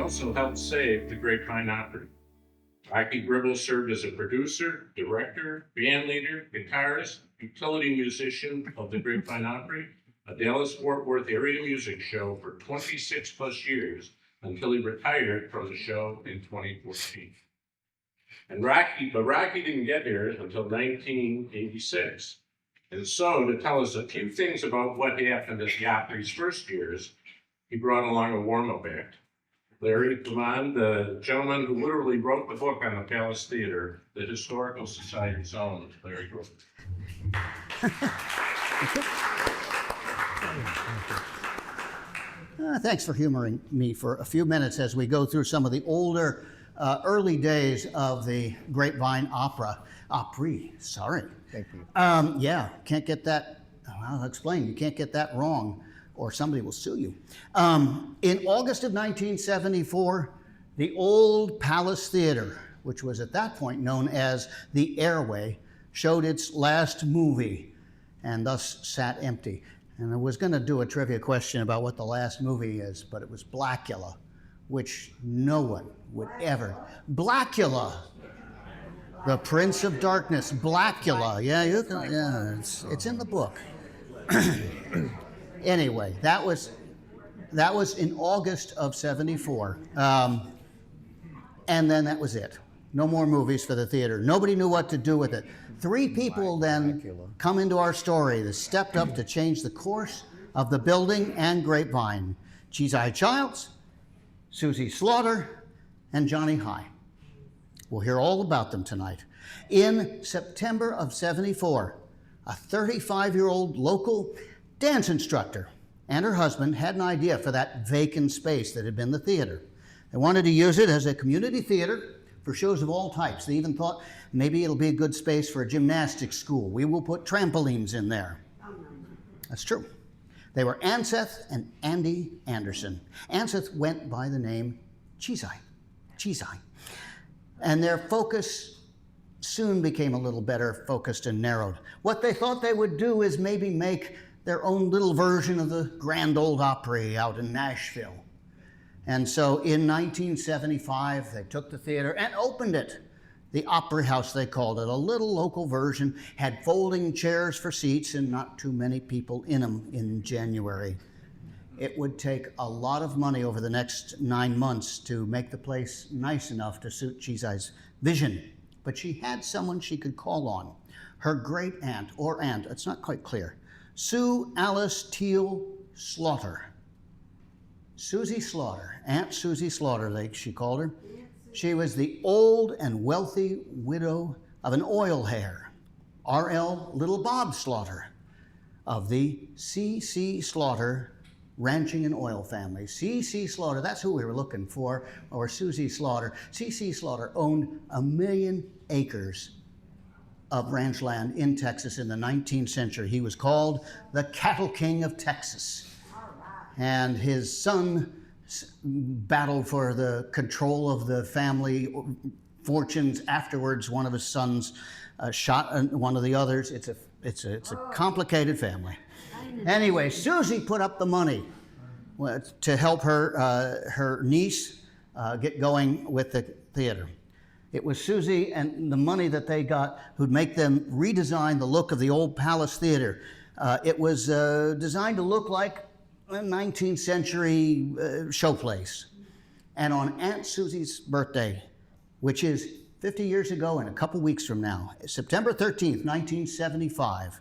also helped save the Grapevine Opry. Rocky Gribble served as a producer, director, band leader, guitarist, utility musician of the Grapevine Opry, a Dallas-Fort Worth area music show for 26 plus years until he retired from the show in 2014. But Rocky didn't get here until 1986. And so, to tell us a few things about what happened at the Opry's first years, he brought along a warm-up act. Larry, come on, the gentleman who literally wrote the book on the Palace Theater, the Historical Society's own Larry Gribble. Thanks for humoring me for a few minutes as we go through some of the older, early days of the Grapevine Opry. Sorry. Thank you. Yeah, can't get that. I'll explain. You can't get that wrong, or somebody will sue you. In August of 1974, the old Palace Theater, which was at that point known as the Airway, showed its last movie and thus sat empty. And I was going to do a trivia question about what the last movie is, but it was Blackula, which no one would ever. Blackula, the Prince of Darkness, Blackula. Yeah, it's in the book. Anyway, that was in August of '74, and then that was it. No more movies for the theater. Nobody knew what to do with it. 3 people then come into our story that stepped up to change the course of the building and Grapevine. Cheese-Eye Childs, Susie Slaughter, and Johnny High. We'll hear all about them tonight. In September of '74, a 35-year-old local dance instructor and her husband had an idea for that vacant space that had been the theater. They wanted to use it as a community theater for shows of all types. They even thought maybe it'll be a good space for a gymnastics school. We will put trampolines in there. That's true. They were Anseth and Andy Anderson. Anseth went by the name Cheese-Eye. And their focus soon became a little better focused and narrowed. What they thought they would do is maybe make their own little version of the Grand Ole Opry out in Nashville. And so in 1975, they took the theater and opened it. The Opry House, they called it, a little local version, had folding chairs for seats and not too many people in them in January. It would take a lot of money over the next 9 months to make the place nice enough to suit Cheese-Eye's vision. But she had someone she could call on, her great aunt, or aunt, it's not quite clear, Sue Alice Teal Slaughter. Susie Slaughter, Aunt Susie Slaughter, she called her. She was the old and wealthy widow of an oil hair, R.L. Little Bob Slaughter, of the C.C. Slaughter ranching and oil family. C.C. Slaughter, that's who we were looking for, or Susie Slaughter. C.C. Slaughter owned 1 million acres of ranch land in Texas in the 19th century. He was called the Cattle King of Texas. And his son battled for the control of the family fortunes afterwards. One of his sons shot one of the others. It's a complicated family. Anyway, Susie put up the money to help her niece get going with the theater. It was Susie and the money that they got who'd make them redesign the look of the old Palace Theater. It was designed to look like a 19th century showplace. And on Aunt Susie's birthday, which is 50 years ago and a couple weeks from now, September 13th, 1975,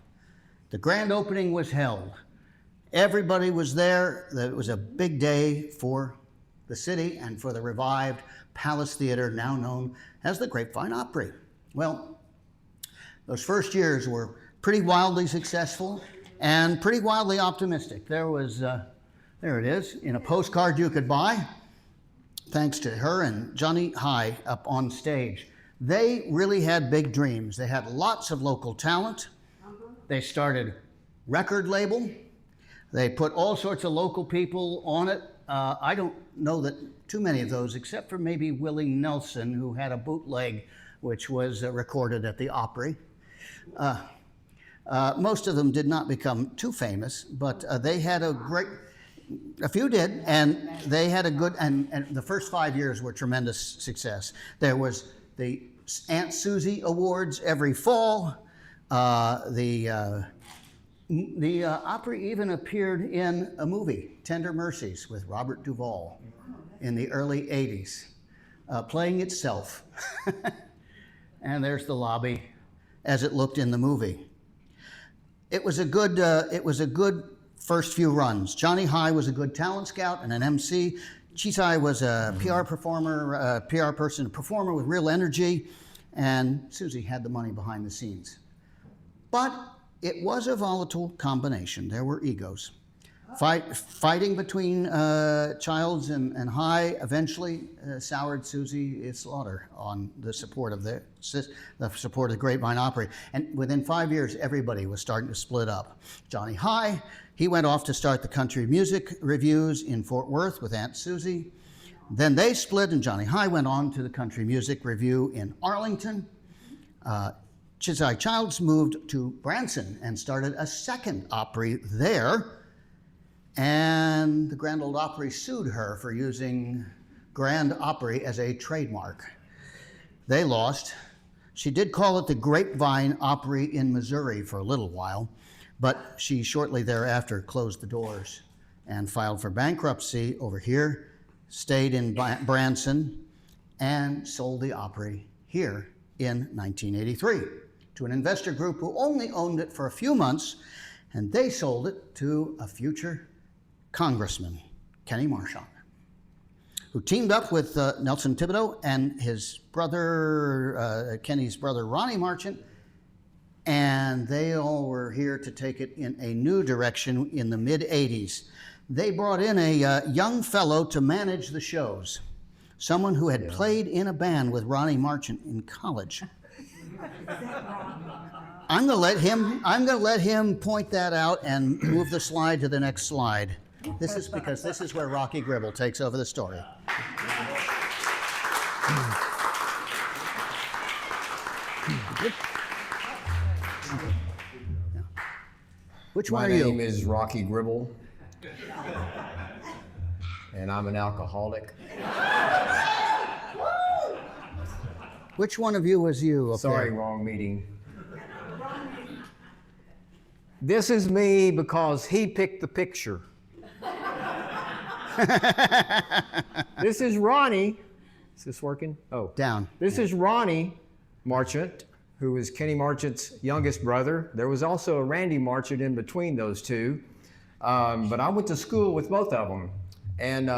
the grand opening was held. Everybody was there. It was a big day for the city and for the revived Palace Theater, now known as the Grapevine Opry. Well, those first years were pretty wildly successful and pretty wildly optimistic. There it is, in a postcard you could buy, thanks to her and Johnny High up on stage. They really had big dreams. They had lots of local talent. They started record label. They put all sorts of local people on it. I don't know that too many of those, except for maybe Willie Nelson, who had a bootleg, which was recorded at the Opry. Most of them did not become too famous, but they had a great, A few did, and they had a good, and the first 5 years were tremendous success. There was the Aunt Susie Awards every fall. The Opry even appeared in a movie, Tender Mercies, with Robert Duvall in the early 80s, playing itself. And there's the lobby as it looked in the movie. It was a good first few runs. Johnny High was a good talent scout and an MC. Chisai was a PR performer, PR person, a performer with real energy, and Susie had the money behind the scenes. But it was a volatile combination. There were egos. Fighting between Childs and High eventually soured Susie Slaughter on the support of the Grapevine Opry. And within 5 years, everybody was starting to split up. Johnny High, he went off to start the country music reviews in Fort Worth with Aunt Susie. Then they split, and Johnny High went on to the country music review in Arlington. Chisai Childs moved to Branson and started a second Opry there. And the Grand Ole Opry sued her for using Grand Opry as a trademark. They lost. She did call it the Grapevine Opry in Missouri for a little while, but she shortly thereafter closed the doors and filed for bankruptcy over here, stayed in Branson, and sold the Opry here in 1983 to an investor group who only owned it for a few months, and they sold it to a future Congressman, Kenny Marchant, who teamed up with Nelson Thibodeau and his brother, Kenny's brother, Ronnie Marchant, and they all were here to take it in a new direction in the mid-'80s. They brought in a young fellow to manage the shows, someone who had played in a band with Ronnie Marchant in college. I'm going to let him point that out and move the slide to the next slide. This is because this is where Rocky Gribble takes over the story. Which one are you? My name is Rocky Gribble, and I'm an alcoholic. Which one of you was you? Sorry, wrong meeting. This is me because he picked the picture. This is Ronnie. Is this working? Oh. Down. This is Ronnie Marchant, who is Kenny Marchant's youngest brother. There was also a Randy Marchant in between those two. But I went to school with both of them. And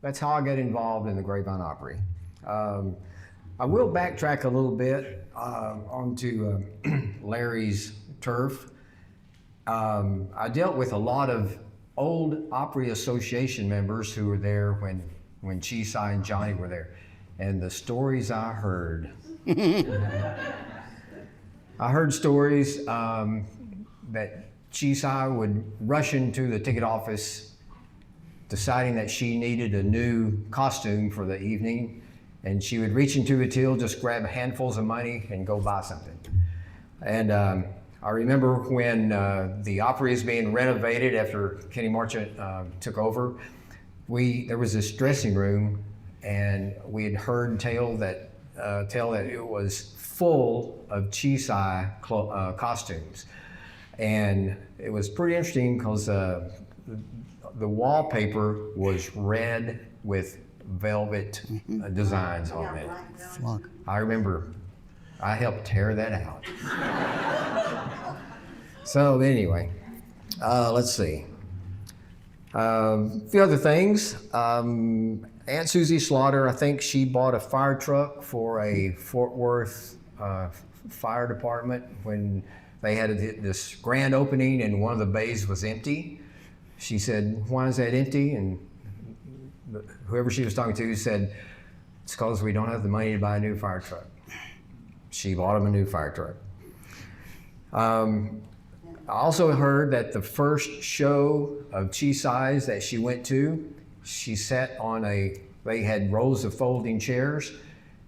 that's how I got involved in the Grapevine Opry. I will backtrack a little bit onto Larry's turf. I dealt with a lot of old Opry Association members who were there when Chisai and Johnny were there. And the stories I heard. I heard stories that Chisai would rush into the ticket office deciding that she needed a new costume for the evening, and she would reach into the till, just grab handfuls of money and go buy something. And I remember when the Opry is being renovated after Kenny Marchant took over, there was this dressing room, and we had heard tell that it was full of Chisai costumes. And it was pretty interesting because the wallpaper was red with velvet designs on it. I remember I helped tear that out. So anyway, let's see. A few other things. Aunt Susie Slaughter, I think she bought a fire truck for a Fort Worth fire department when they had this grand opening and one of the bays was empty. She said, "Why is that empty?" And whoever she was talking to said, "It's because we don't have the money to buy a new fire truck." She bought them a new fire truck. I also heard that the first show of Chisai's that she went to, she sat on they had rows of folding chairs.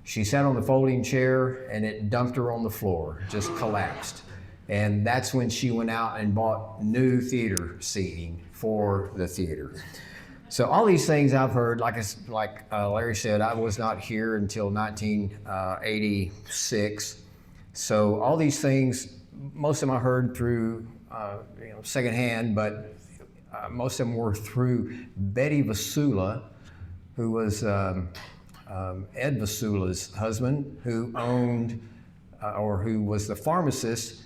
She sat on the folding chair and it dumped her on the floor, just collapsed. And that's when she went out and bought new theater seating for the theater. So all these things I've heard, like Larry said, I was not here until 1986. So all these things, most of them I heard through secondhand, but most of them were through Betty Vasula, who was Ed Vasula's husband, who owned or who was the pharmacist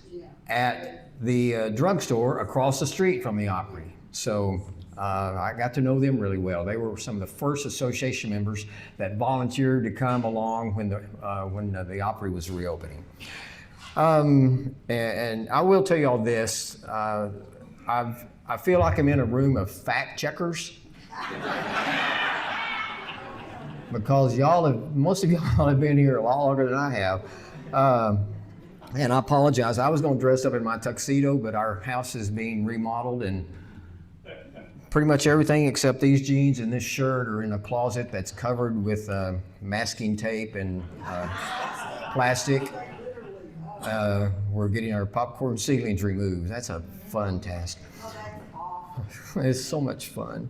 at the drugstore across the street from the Opry. So I got to know them really well. They were some of the first association members that volunteered to come along when the Opry was reopening. And I will tell you all this, I feel like I'm in a room of fact checkers. Because most of y'all have been here a lot longer than I have. And I apologize, I was gonna dress up in my tuxedo, but our house is being remodeled and pretty much everything except these jeans and this shirt are in a closet that's covered with masking tape and plastic. We're getting our popcorn ceilings removed. That's a fun task. It's so much fun.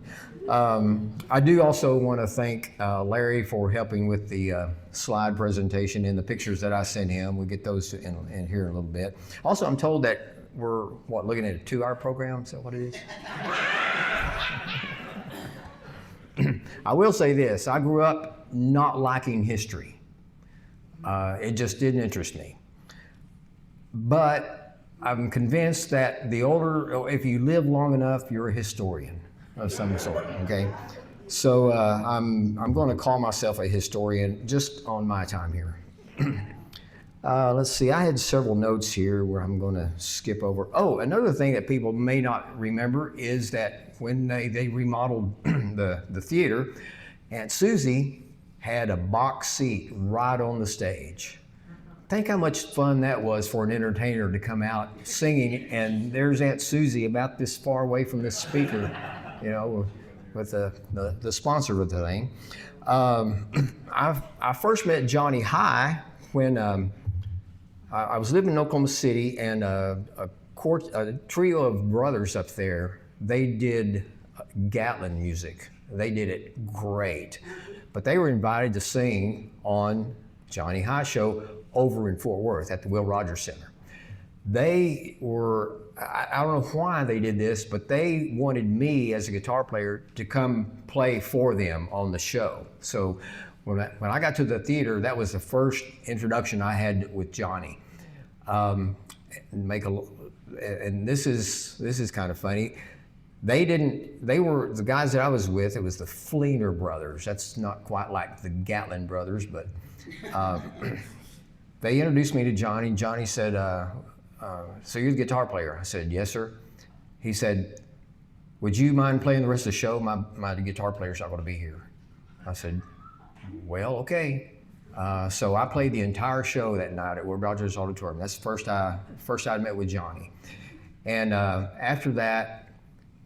I do also want to thank Larry for helping with the slide presentation and the pictures that I sent him. We'll get those in here in a little bit. Also, I'm told that we're, looking at a 2-hour program? Is that what it is? I will say this, I grew up not liking history. It just didn't interest me. But I'm convinced that if you live long enough, you're a historian of some sort, okay? So I'm going to call myself a historian just on my time here. Let's see, I had several notes here where I'm going to skip over. Oh, another thing that people may not remember is that when they remodeled the theater, Aunt Susie had a box seat right on the stage. Think how much fun that was for an entertainer to come out singing, and there's Aunt Susie about this far away from the speaker, with the sponsor of the thing. I first met Johnny High when I was living in Oklahoma City, and a trio of brothers up there, they did Gatlin music. They did it great, but they were invited to sing on Johnny High show over in Fort Worth at the Will Rogers Center. They were, I don't know why they did this, but they wanted me as a guitar player to come play for them on the show. So when I got to the theater, that was the first introduction I had with Johnny. And this is kind of funny. They were the guys that I was with, it was the Fleener brothers. That's not quite like the Gatlin brothers, but they introduced me to Johnny. Johnny said, so you're the guitar player? I said, yes, sir. He said, would you mind playing the rest of the show? My guitar player's not gonna be here. I said, well, okay. So I played the entire show that night at Will Rogers Auditorium. That's the first I'd met with Johnny. And after that,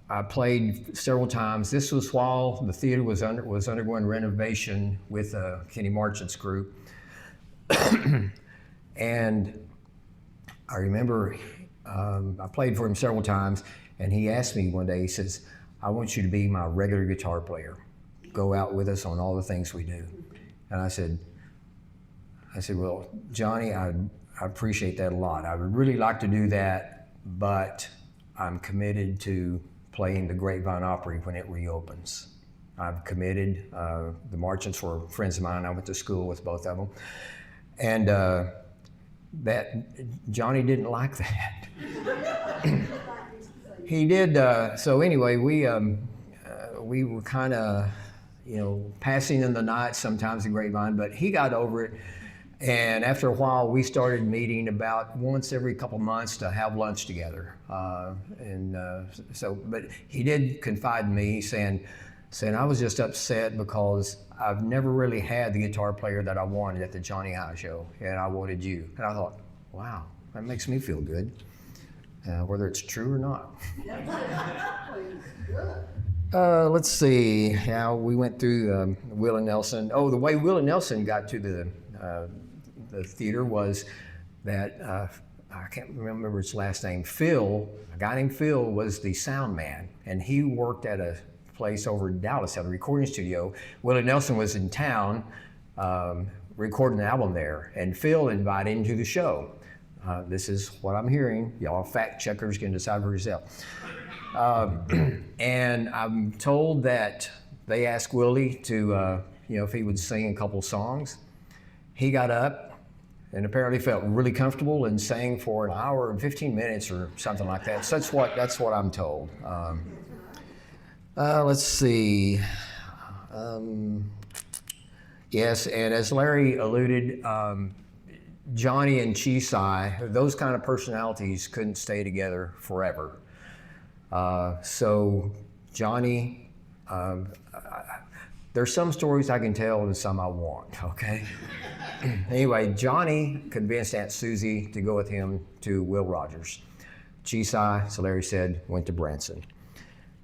I played several times. This was while the theater was undergoing renovation with Kenny Marchant's group. And I remember I played for him several times, and he asked me one day, he says, I want you to be my regular guitar player. Go out with us on all the things we do. And I said, well, Johnny, I appreciate that a lot. I would really like to do that, but I'm committed to playing the Grapevine Opry when it reopens. I've committed. The Marchants were friends of mine. I went to school with both of them. And that Johnny didn't like that. He did. So anyway, we were kind of, passing in the night sometimes in Grapevine, but he got over it. And after a while, we started meeting about once every couple months to have lunch together. But he did confide in me, saying I was just upset because I've never really had the guitar player that I wanted at the Johnny High show, and I wanted you. And I thought, wow, that makes me feel good, whether it's true or not. Let's see how we went through Will and Nelson. Oh, the way Will and Nelson got to the theater was that I can't remember his last name, Phil, a guy named Phil was the sound man, and he worked at a place over in Dallas at a recording studio. Willie Nelson was in town recording an album there, and Phil invited him to the show. This is what I'm hearing. Y'all fact checkers can decide for yourself. And I'm told that they asked Willie to, if he would sing a couple songs. He got up and apparently felt really comfortable and sang for an hour and 15 minutes or something like that. So that's what I'm told. Let's see. Yes, and as Larry alluded, Johnny and Chisai, those kind of personalities couldn't stay together forever. So Johnny, there's some stories I can tell and some I won't, okay? Anyway, Johnny convinced Aunt Susie to go with him to Will Rogers. Chisai, so Larry said, went to Branson.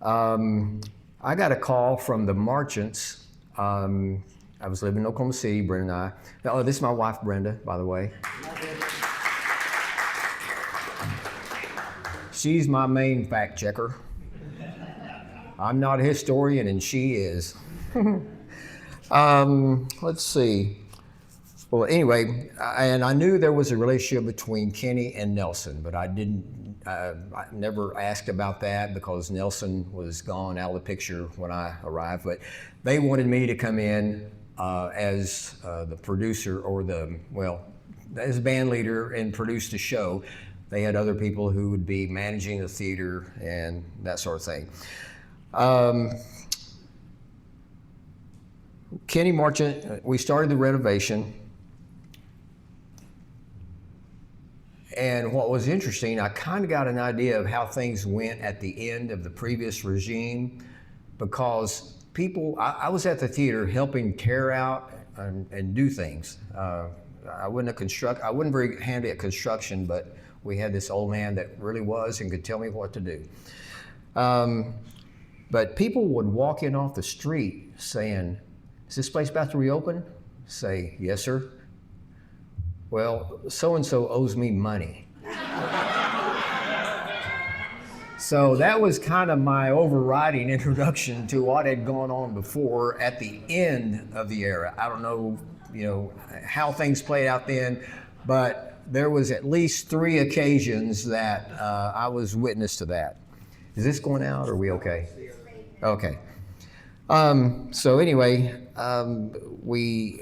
I got a call from the Marchants. I was living in Oklahoma City, Brenda and I. Oh, this is my wife, Brenda, by the way. She's my main fact checker. I'm not a historian, and she is. Let's see. Well, anyway, and I knew there was a relationship between Kenny and Nelson, but I never asked about that because Nelson was gone out of the picture when I arrived. But they wanted me to come in as the producer or as band leader and produce the show. They had other people who would be managing the theater and that sort of thing. Kenny Marchant, we started the renovation. And what was interesting, I kind of got an idea of how things went at the end of the previous regime because I was at the theater helping tear out and do things. I wouldn't very handy at construction, but we had this old man that really was and could tell me what to do. But people would walk in off the street saying, "Is this place about to reopen?" Say, "Yes, sir." "Well, so-and-so owes me money." So that was kind of my overriding introduction to what had gone on before at the end of the era. I don't know, how things played out then, but there was at least 3 occasions that I was witness to that. Is this going out? Are we okay? Okay. So anyway, we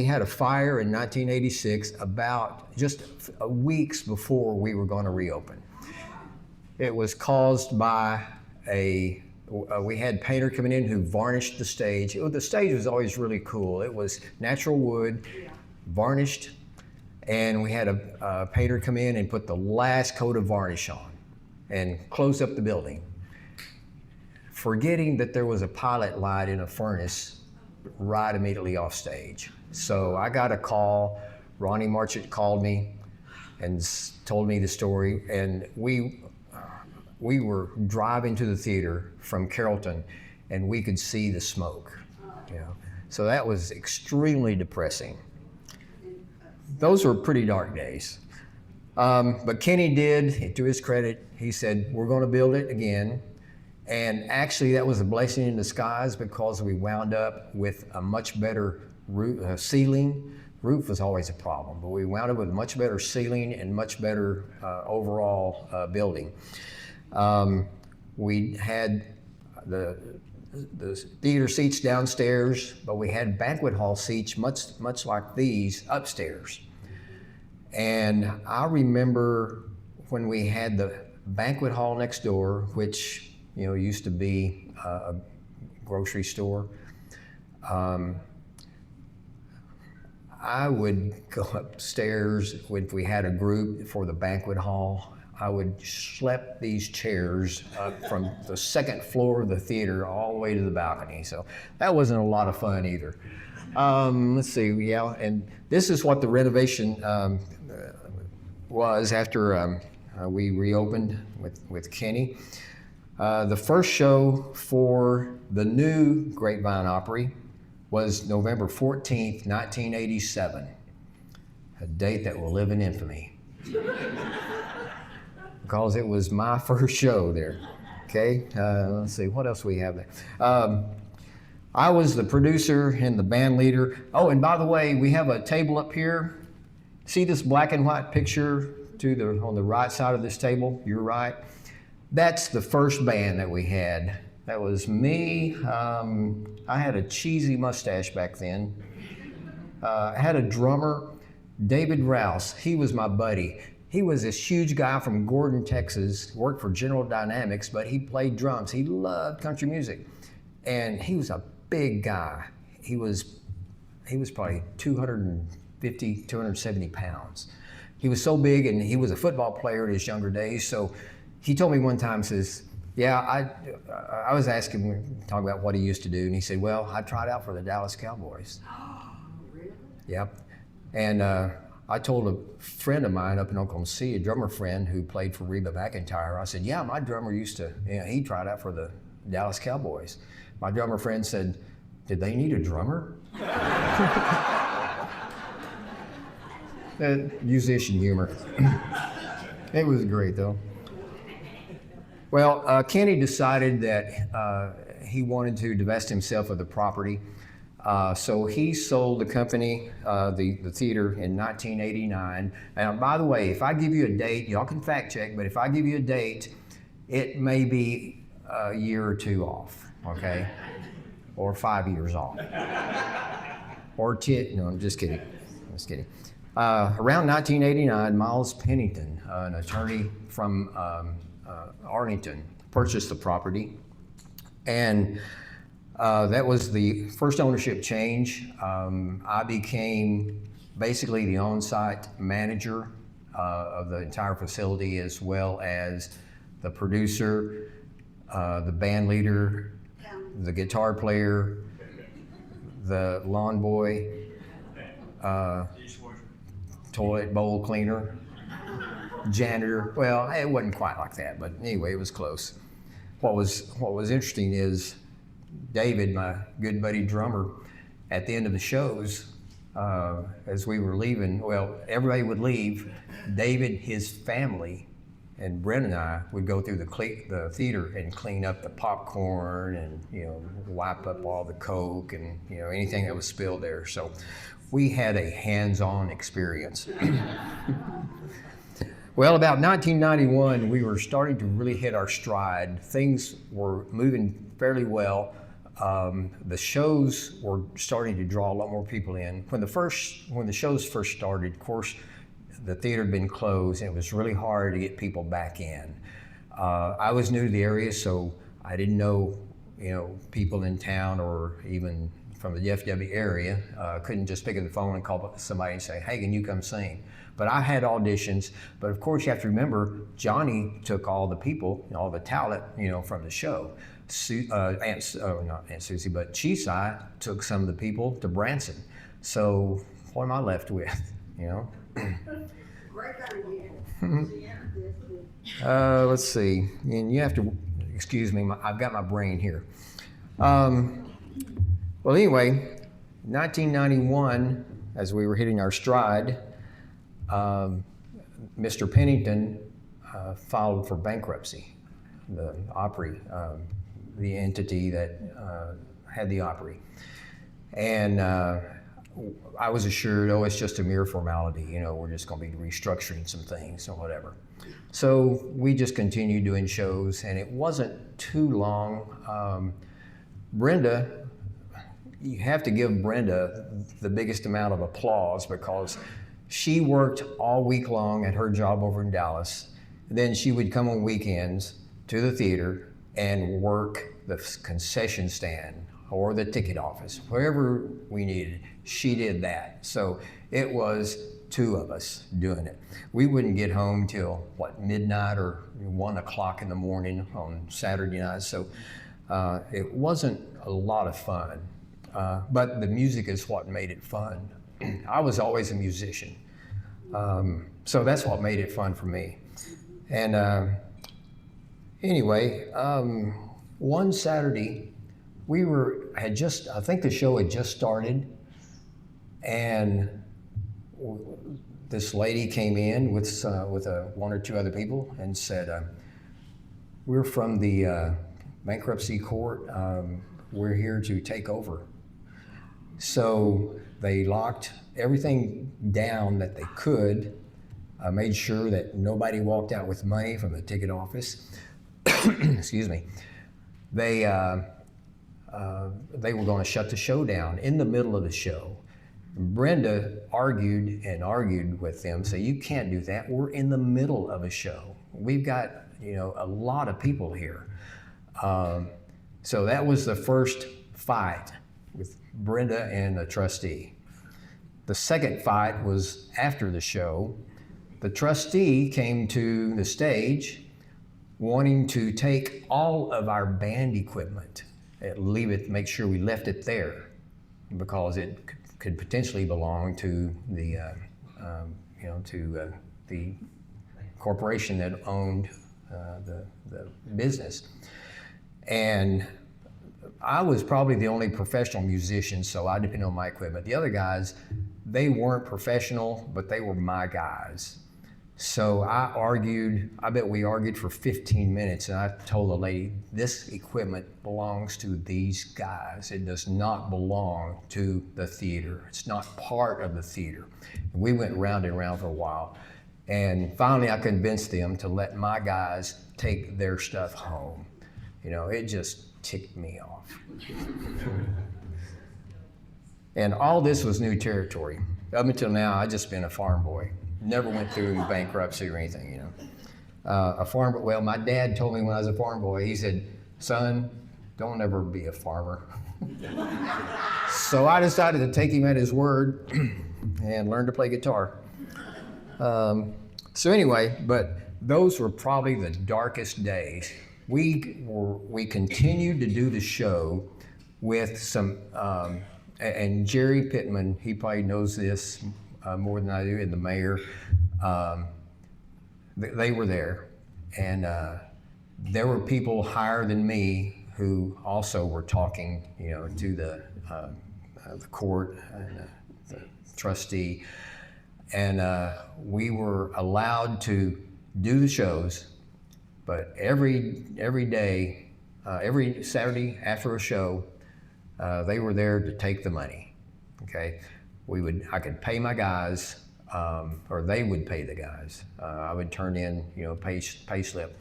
had a fire in 1986 about just weeks before we were going to reopen. It was caused by we had painter coming in who varnished the stage. The stage was always really cool. It was natural wood, varnished, and we had a painter come in and put the last coat of varnish on and close up the building, forgetting that there was a pilot light in a furnace right immediately off stage. So I got a call. Ronnie Marchant called me and told me the story, and we were driving to the theater from Carrollton, and we could see the smoke. So that was extremely depressing. Those were pretty dark days. But Kenny did, to his credit, he said, "We're going to build it again." And actually, that was a blessing in disguise because we wound up with a much better ceiling. Roof was always a problem, but we wound up with much better ceiling and much better overall building. We had the theater seats downstairs, but we had banquet hall seats much like these upstairs. And I remember when we had the banquet hall next door, which used to be a grocery store. I would go upstairs if we had a group for the banquet hall. I would schlep these chairs up from the second floor of the theater all the way to the balcony. So that wasn't a lot of fun either. Let's see, and this is what the renovation was after we reopened with Kenny. The first show for the new Grapevine Opry was November 14th, 1987. a date that will live in infamy. Because it was my first show there. Okay, let's see, what else we have there? I was the producer and the band leader. Oh, and by the way, we have a table up here. See this black and white picture on the right side of this table? You're right. That's the first band that we had. That was me. I had a cheesy mustache back then. I had a drummer, David Rouse. He was my buddy. He was this huge guy from Gordon, Texas, worked for General Dynamics, but he played drums. He loved country music. And he was a big guy. He was probably 250, 270 pounds. He was so big, and he was a football player in his younger days. So he told me one time, says, yeah, I was asking him, talking about what he used to do, and he said, well, I tried out for the Dallas Cowboys. Really? Yep. And I told a friend of mine up in Oklahoma City, a drummer friend who played for Reba McEntire, I said, yeah, my drummer used to, he tried out for the Dallas Cowboys. My drummer friend said, did they need a drummer? Musician humor. It was great though. Well, Kenny decided that he wanted to divest himself of the property. So he sold the company, the theater, in 1989. And by the way, if I give you a date, y'all can fact check, but if I give you a date, it may be a year or two off, okay? Or 5 years off. Or 10, no, I'm just kidding. Just kidding. Around 1989, Miles Pennington, an attorney from Arlington, purchased the property. And that was the first ownership change. I became basically the on-site manager of the entire facility, as well as the producer, the band leader, the guitar player, the lawn boy, toilet bowl cleaner, janitor. Well, it wasn't quite like that, but anyway, it was close. What was interesting is David, my good buddy drummer, at the end of the shows, as we were leaving, well, everybody would leave. David, his family, and Brent and I would go through the theater and clean up the popcorn and, wipe up all the Coke and, anything that was spilled there. So we had a hands-on experience. Well, about 1991, we were starting to really hit our stride. Things were moving fairly well. The shows were starting to draw a lot more people in. When the shows first started, of course, the theater had been closed, and it was really hard to get people back in. I was new to the area, so I didn't know, people in town or even from the DFW area. Couldn't just pick up the phone and call somebody and say, hey, can you come sing? But I had auditions. But of course, you have to remember, Johnny took all the people, all the talent, from the show. Not Aunt Susie, but Chisai took some of the people to Branson. So what am I left with, Great idea. Let's see, and you have to excuse me, I've got my brain here. Well, anyway, 1991, as we were hitting our stride, Mr. Pennington filed for bankruptcy, the Opry, the entity that had the Opry. And I was assured, it's just a mere formality, we're just going to be restructuring some things or whatever. So we just continued doing shows, and it wasn't too long. Brenda, you have to give Brenda the biggest amount of applause, because she worked all week long at her job over in Dallas. Then she would come on weekends to the theater and work the concession stand or the ticket office, wherever we needed. She did that. So it was two of us doing it. We wouldn't get home till midnight or 1 o'clock in the morning on Saturday nights. So it wasn't a lot of fun, but the music is what made it fun. I was always a musician, so that's what made it fun for me. And anyway, one Saturday, I think the show had just started, and this lady came in with one or two other people and said, "We're from the bankruptcy court. We're here to take over." So they locked everything down that they could, made sure that nobody walked out with money from the ticket office. Excuse me. They were going to shut the show down in the middle of the show. Brenda argued and argued with them, say, "You can't do that. We're in the middle of a show. We've got, a lot of people here." So that was the first fight with Brenda and the trustee. The second fight was after the show. The trustee came to the stage wanting to take all of our band equipment and leave it, make sure we left it there, because it could potentially belong to the, the corporation that owned the business. And I was probably the only professional musician, so I depended on my equipment. The other guys, they weren't professional, but they were my guys. So I bet we argued for 15 minutes, and I told the lady, "This equipment belongs to these guys. It does not belong to the theater. It's not part of the theater." And we went round and round for a while. And finally, I convinced them to let my guys take their stuff home. It just ticked me off. And all this was new territory. Up until now, I just been a farm boy. Never went through bankruptcy or anything, Well, my dad told me when I was a farm boy, he said, "Son, don't ever be a farmer." So I decided to take him at his word and learn to play guitar. So anyway, but those were probably the darkest days. We continued to do the show with some, and Jerry Pittman, he probably knows this more than I do, and the mayor, they were there. And there were people higher than me who also were talking, to the court and the trustee. And we were allowed to do the shows, but every day, every Saturday after a show, they were there to take the money. Okay, I could pay my guys, or they would pay the guys. I would turn in, pay slip,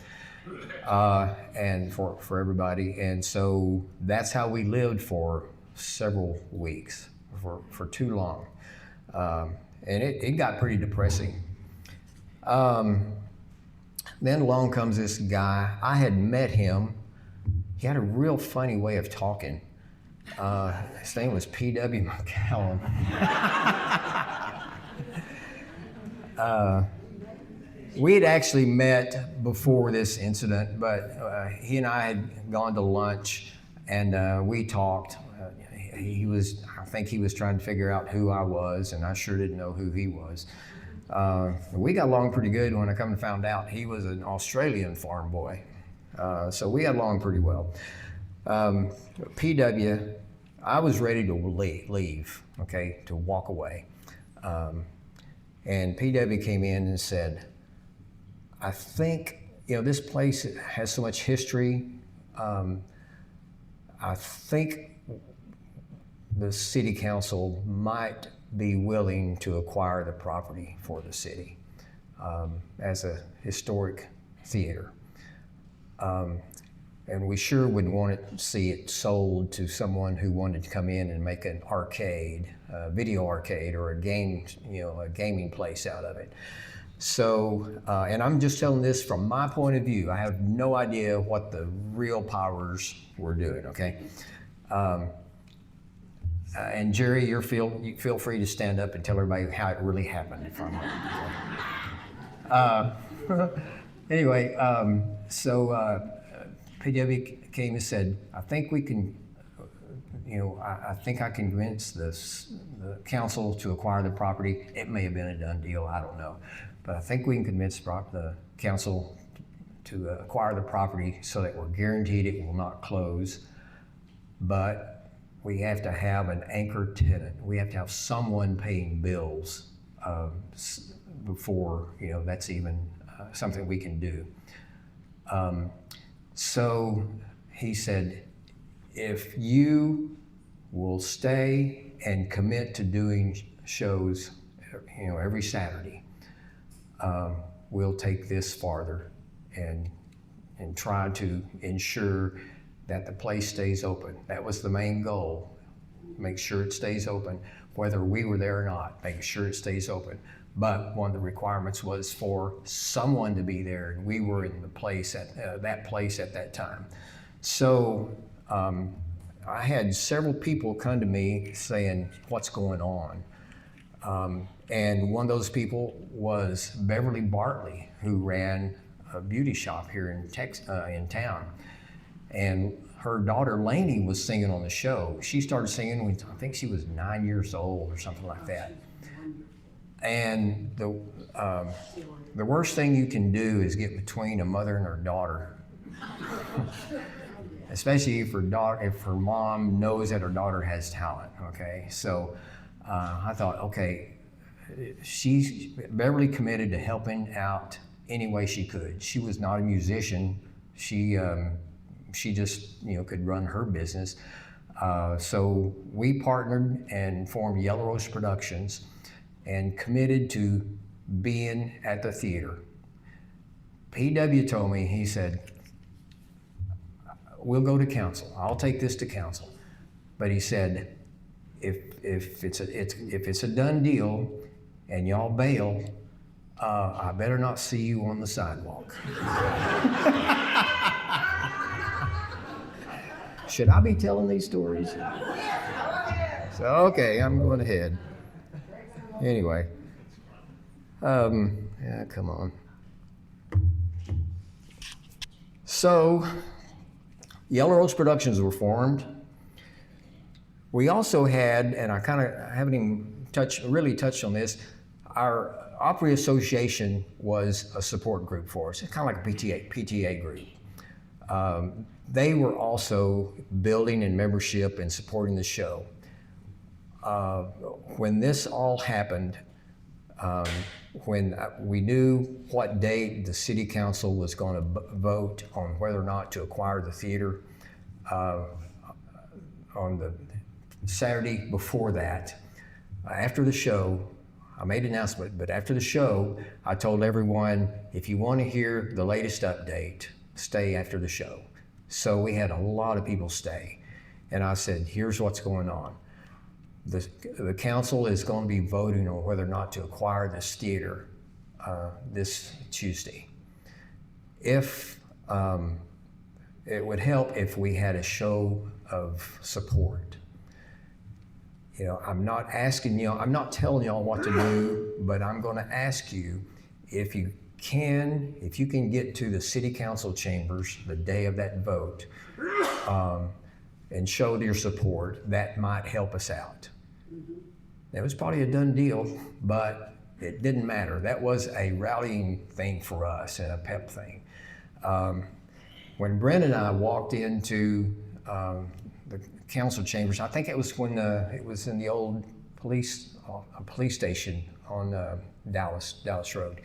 and for everybody. And so that's how we lived for several weeks, for too long. And it got pretty depressing. Then along comes this guy. I had met him. He had a real funny way of talking. His name was P.W. McCallum. We had actually met before this incident, but he and I had gone to lunch, and we talked. I think he was trying to figure out who I was, and I sure didn't know who he was. We got along pretty good when I come to find out he was an Australian farm boy. So we got along pretty well. PW, I was ready to leave, okay, to walk away. And PW came in and said, "I think, this place has so much history. I think the city council might be willing to acquire the property for the city as a historic theater. And we sure would want to see it sold to someone who wanted to come in and make an arcade, a video arcade, or a gaming place out of it." So, and I'm just telling this from my point of view. I have no idea what the real powers were doing, okay? And Jerry, you feel free to stand up and tell everybody how it really happened. If I'm anyway, so PW came and said, "I think we can, I think I can convince the council to acquire the property. It may have been a done deal, I don't know. But I think we can convince the council to acquire the property so that we're guaranteed it will not close. But we have to have an anchor tenant. We have to have someone paying bills before, that's even something we can do. So he said, if you will stay and commit to doing shows, every Saturday, we'll take this farther and try to ensure that the place stays open. That was the main goal. Make sure it stays open, whether we were there or not, make sure it stays open. But one of the requirements was for someone to be there, and we were in the place at that place at that time. So I had several people come to me saying, what's going on? And one of those people was Beverly Bartley, who ran a beauty shop here in town. And her daughter Lainey was singing on the show. She started singing when I think she was 9 years old or something like that. And the worst thing you can do is get between a mother and her daughter, especially if her mom knows that her daughter has talent. Okay, so I thought, okay, Beverly committed to helping out any way she could. She was not a musician. She just could run her business. So we partnered and formed Yellow Rose Productions and committed to being at the theater. PW told me, he said, we'll go to council. I'll take this to council. But he said, if it's a done deal and y'all bail, I better not see you on the sidewalk. Should I be telling these stories? So, okay, I'm going ahead. Anyway, yeah, come on. So, Yellow Rose Productions were formed. We also had, and I kind of haven't even really touched on this, our Opry Association was a support group for us. It's kind of like a PTA group. They were also building in membership and supporting the show. When this all happened, when we knew what date the city council was going to vote on whether or not to acquire the theater, on the Saturday before that, after the show, I made an announcement, but after the show, I told everyone, if you want to hear the latest update, stay after the show. So we had a lot of people stay. And I said, here's what's going on. The council is going to be voting on whether or not to acquire this theater this Tuesday. If it would help if we had a show of support. I'm not asking you, I'm not telling y'all what to do, but I'm going to ask you if you can get to the city council chambers the day of that vote and show your support. That might help us out. It was probably a done deal, but it didn't matter. That was a rallying thing for us and a pep thing. When Brent and I walked into the council chambers, I think it was when it was in the old police station on Dallas Road.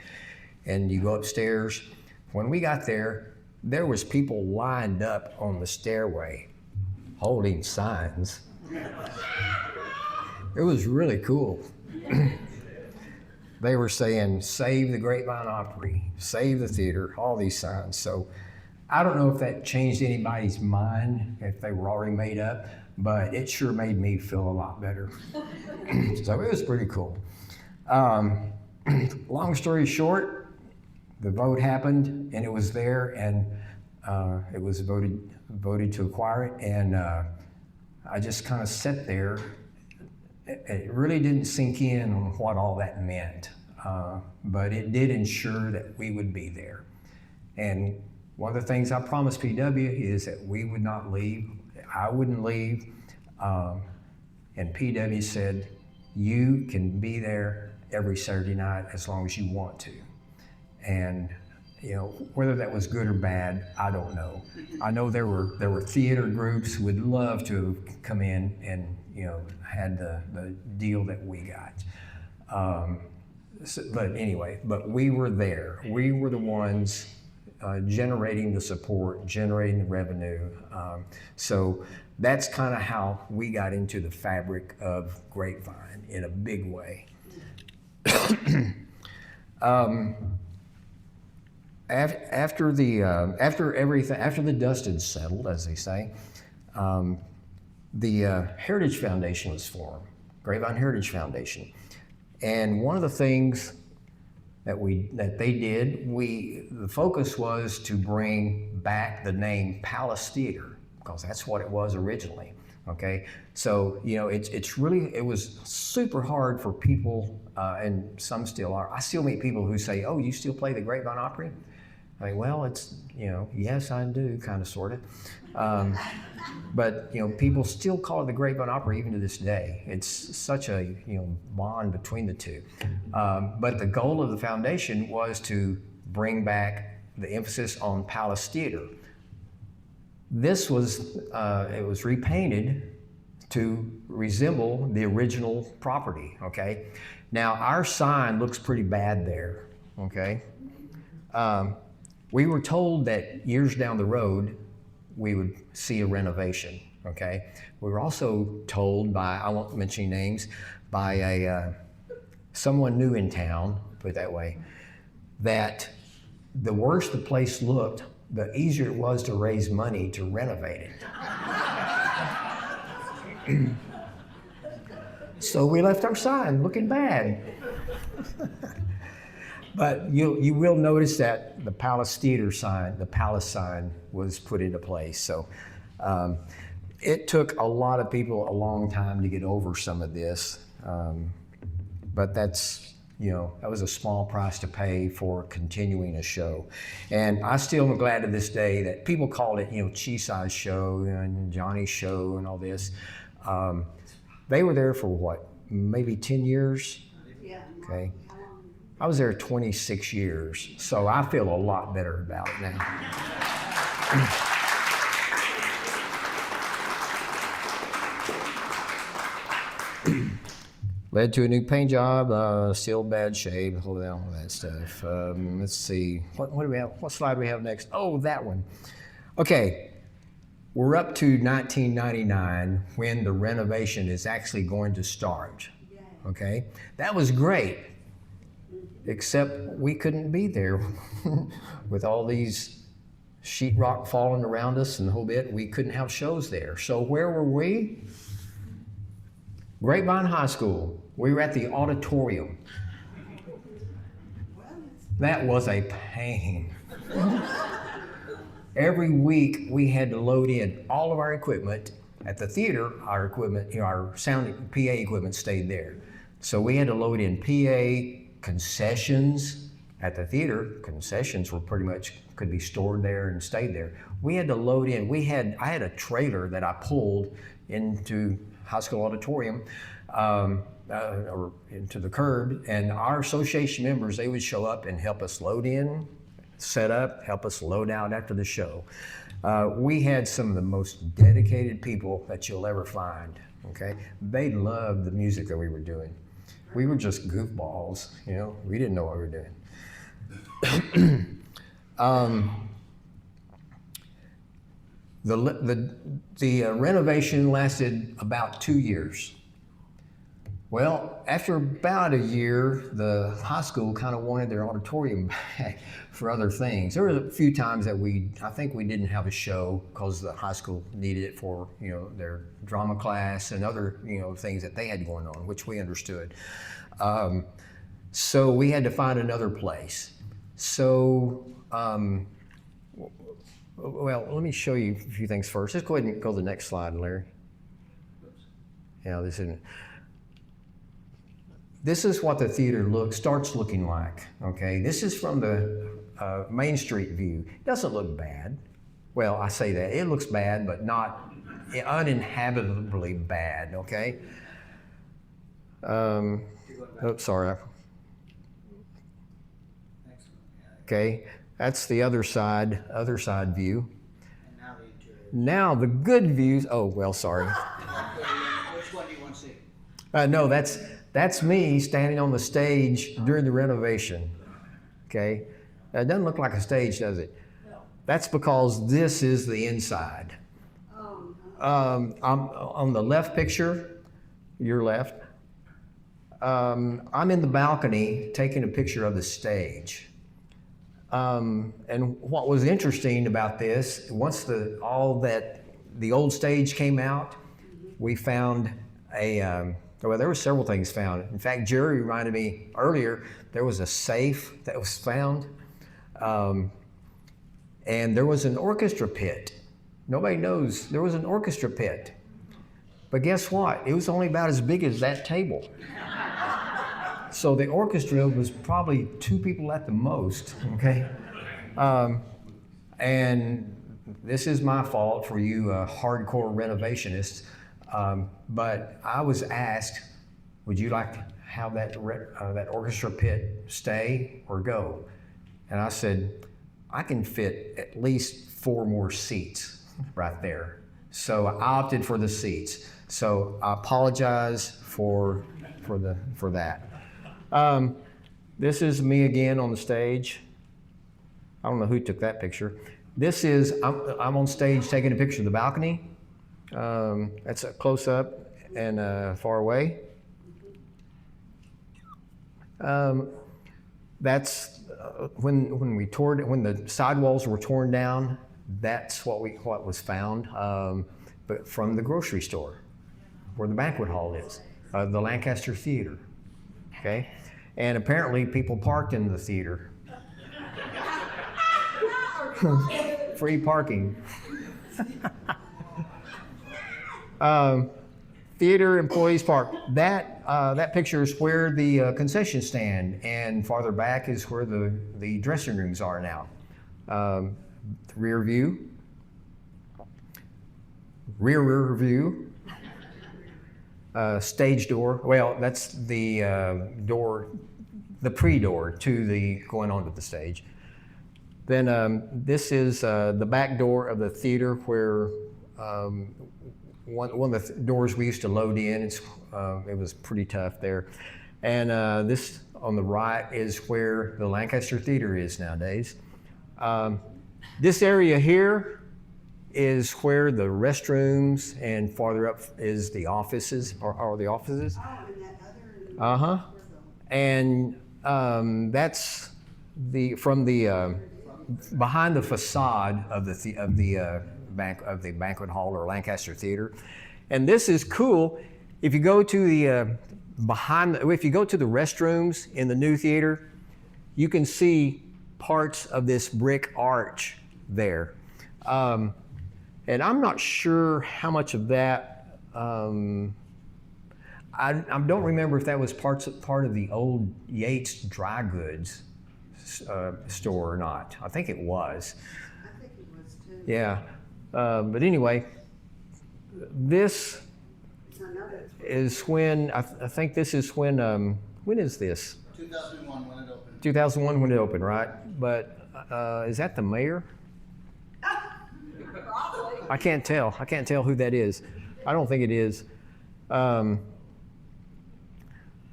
And you go upstairs. When we got there, there was people lined up on the stairway holding signs. It was really cool. They were saying, save the Grapevine Opry, save the theater, all these signs. So I don't know if that changed anybody's mind, if they were already made up, but it sure made me feel a lot better. So it was pretty cool. Long story short, the vote happened and it was there, and it was voted to acquire it, and I just kind of sat there. It really didn't sink in on what all that meant, but it did ensure that we would be there. And one of the things I promised PW is that we would not leave. I wouldn't leave. And PW said, you can be there every Saturday night as long as you want to. And whether that was good or bad, I don't know. I know there were theater groups who would love to have come in and had the deal that we got. but anyway, but we were there. We were the ones generating the support, generating the revenue. So that's kind of how we got into the fabric of Grapevine in a big way. After the dust had settled, as they say, the Heritage Foundation was formed, Grapevine Heritage Foundation. And one of the things that they did, the focus was to bring back the name Palace Theater, because that's what it was originally. Okay, so it was super hard for people, and some still are. I still meet people who say, "Oh, you still play the Grapevine Opry?" I mean, well, it's yes, I do, kind of, sort of. But people still call it the Grapevine Opry even to this day. It's such a bond between the two. But the goal of the foundation was to bring back the emphasis on Palace Theater. This was it was repainted to resemble the original property. Okay, now our sign looks pretty bad there. Okay, we were told that years down the road we would see a renovation. Okay, we were also told by, I won't mention names, by someone new in town, put it that way, that the worse the place looked, the easier it was to raise money to renovate it. So we left our sign looking bad. But you will notice that the Palace Theater sign, the Palace sign, was put into place. So it took a lot of people a long time to get over some of this. But that's, that was a small price to pay for continuing a show. And I still am glad to this day that people called it, Chisai's show and Johnny's show and all this. They were there for what, maybe 10 years? Yeah. Okay. I was there 26 years, so I feel a lot better about it now. Led to a new paint job, still bad shape, all that stuff. Let's see, what do we have? What slide do we have next? Oh, that one. Okay, we're up to 1999 when the renovation is actually going to start. Okay, that was great. Except we couldn't be there with all these sheetrock falling around us and the whole bit. We couldn't have shows there. So where were we? Grapevine High School. We were at the auditorium. That was a pain. Every week we had to load in all of our equipment. At the theater, our equipment, our sound PA equipment stayed there. So we had to load in PA, concessions. At the theater, concessions were pretty much, could be stored there and stayed there. We had to load in. I had a trailer that I pulled into high school auditorium, or into the curb, and our association members, they would show up and help us load in, set up, help us load out after the show. We had some of the most dedicated people that you'll ever find, okay? They loved the music that we were doing. We were just goofballs, we didn't know what we were doing. The renovation lasted about 2 years. Well, after about a year, the high school kind of wanted their auditorium back for other things. There were a few times that I think we didn't have a show because the high school needed it for, their drama class and other, things that they had going on, which we understood. So we had to find another place. So, well, let me show you a few things first. Let's go ahead and go to the next slide, Larry. Yeah, this isn't. This is what the theater starts looking like, okay? This is from the Main Street view. It doesn't look bad. Well, I say that. It looks bad, but not uninhabitably bad, okay? Sorry. Okay, that's the other side view. And now the interior. Now the good views, oh, well, sorry. Which one do you want to see? No, that's That's me standing on the stage during the renovation. Okay, that doesn't look like a stage, does it? That's because this is the inside. I'm on the left picture, your left. I'm in the balcony taking a picture of the stage. And what was interesting about this, once the old stage came out, we found well, there were several things found. In fact, Jerry reminded me earlier, there was a safe that was found, and there was an orchestra pit. Nobody knows there was an orchestra pit. But guess what? It was only about as big as that table. So the orchestra was probably 2 people at the most, okay? And this is my fault for you hardcore renovationists, but I was asked, would you like to have that orchestra pit stay or go? And I said, I can fit at least 4 more seats right there. So I opted for the seats. So I apologize for that. This is me again on the stage. I don't know who took that picture. This is, I'm on stage taking a picture of the balcony. That's a close up and far away. That's when the sidewalls were torn down, that's what was found, but from the grocery store, where the banquet hall is, the Lancaster Theater, okay? And apparently people parked in the theater. Free parking. Theater employees park. That picture is where the concession stand, and farther back is where the dressing rooms are now. Rear view. Stage door. Well, that's the door, the pre-door to the going onto the stage. Then this is the back door of the theater where one of the doors we used to load in. It was pretty tough there. And this on the right is where the Lancaster Theater is nowadays. This area here is where the restrooms, and farther up is the offices, are the offices. Oh, and that other. And that's from the behind the facade of the banquet hall or Lancaster Theater. And this is cool. If you go to the if you go to the restrooms in the new theater, you can see parts of this brick arch there. And I'm not sure how much of that. I don't remember if that was part of the old Yates dry goods store or not. I think it was. I think it was too. Yeah. But anyway, this So now that's is when, I think this is when is this? 2001 when it opened. 2001 when it opened, right? But is that the mayor? probably. I can't tell. I can't tell who that is. I don't think it is.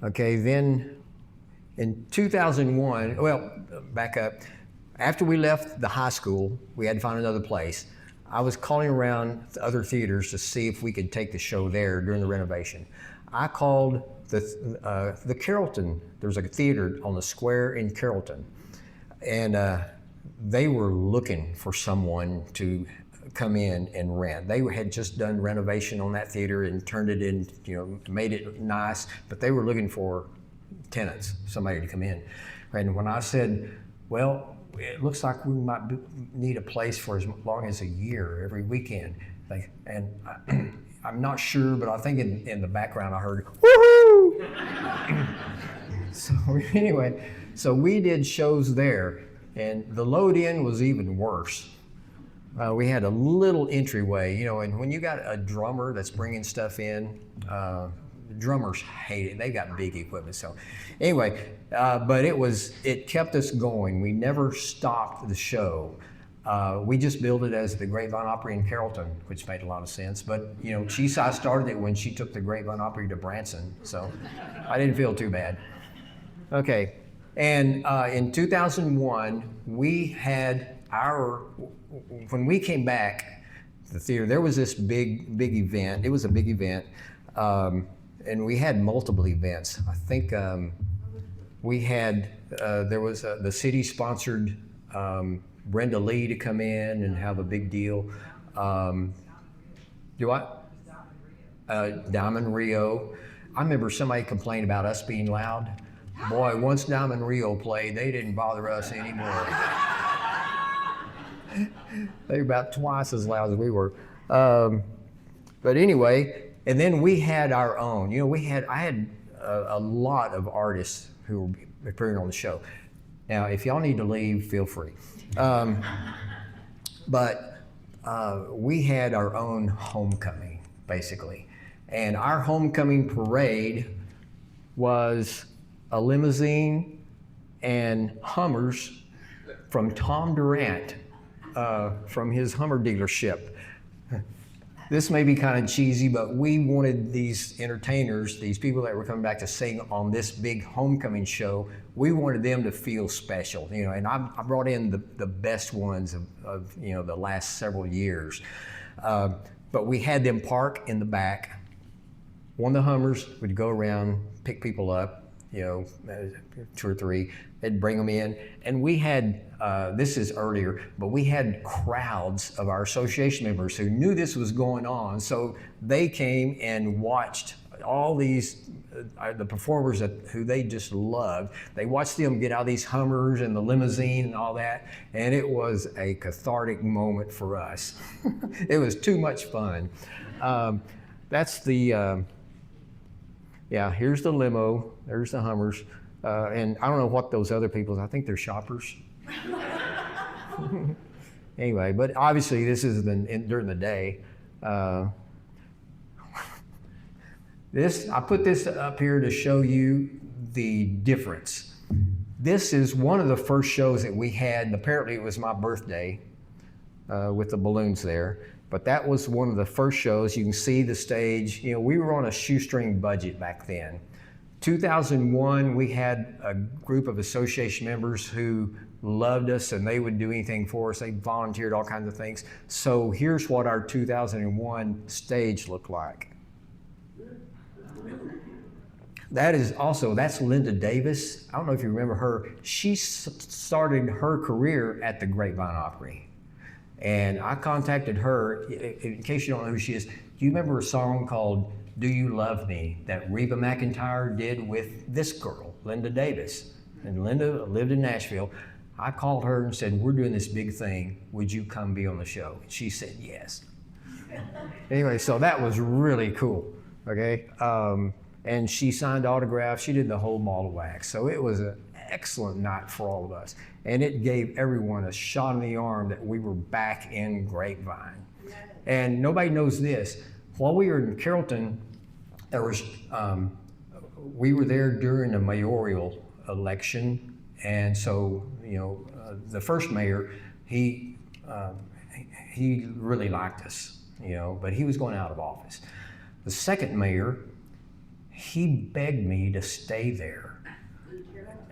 Okay, then in 2001, well, back up. After we left the high school, we had to find another place. I was calling around the other theaters to see if we could take the show there during the renovation. I called the Carrollton. There's a theater on the square in Carrollton, and they were looking for someone to come in and rent. They had just done renovation on that theater and turned it in, made it nice, but they were looking for tenants, somebody to come in. And when I said, well, it looks like we might need a place for as long as a year, every weekend. I'm not sure, but I think in the background I heard, woohoo! So anyway, so we did shows there, and the load-in was even worse. We had a little entryway, and when you got a drummer that's bringing stuff in, drummers hate it. They got big equipment. So anyway, but it kept us going. We never stopped the show. We just billed it as the Grapevine Opry in Carrollton, which made a lot of sense. But you know, Chisai started it when she took the Grapevine Opry to Branson, so I didn't feel too bad. Okay, and in 2001, we had when we came back to the theater, there was this big event. It was a big event, and we had multiple events. I think we had, there was the city sponsored Brenda Lee to come in and have a big deal. Do what? Diamond Rio. I remember somebody complained about us being loud. Boy, once Diamond Rio played, they didn't bother us anymore. They were about twice as loud as we were. But anyway, and then we had our own. You know, I had a lot of artists who were appearing on the show. Now, if y'all need to leave, feel free. But we had our own homecoming, basically. And our homecoming parade was a limousine and Hummers from Tom Durant, from his Hummer dealership. This may be kind of cheesy, but we wanted these entertainers, these people that were coming back to sing on this big homecoming show, we wanted them to feel special, you know, and I brought in the best ones of you know, the last several years. But we had them park in the back. One of the Hummers would go around, pick people up, you know, 2 or 3. They'd bring them in, and we had, this is earlier, but we had crowds of our association members who knew this was going on, so they came and watched all these, the performers who they just loved. They watched them get out of these Hummers and the limousine and all that, and it was a cathartic moment for us. It was too much fun. That's the, yeah, here's the limo, there's the Hummers. And I don't know what those other people, I think they're shoppers. Anyway, but obviously this is during the day. I put this up here to show you the difference. This is one of the first shows that we had, and apparently it was my birthday with the balloons there. But that was one of the first shows. You can see the stage. You know, we were on a shoestring budget back then. 2001, we had a group of association members who loved us and they would do anything for us. They volunteered all kinds of things. So here's what our 2001 stage looked like. That's Linda Davis. I don't know if you remember her. She started her career at the Grapevine Opry. And I contacted her, in case you don't know who she is, do you remember a song called Do You Love Me that Reba McEntire did with this girl, Linda Davis? And Linda lived in Nashville. I called her and said, we're doing this big thing. Would you come be on the show? And she said yes. Anyway, so that was really cool, okay? And she signed autographs. She did the whole ball of wax. So it was an excellent night for all of us. And it gave everyone a shot in the arm that we were back in Grapevine. And nobody knows this. While we were in Carrollton, there was, we were there during the mayoral election. And so, you know, the first mayor, he really liked us, you know, but he was going out of office. The second mayor, he begged me to stay there.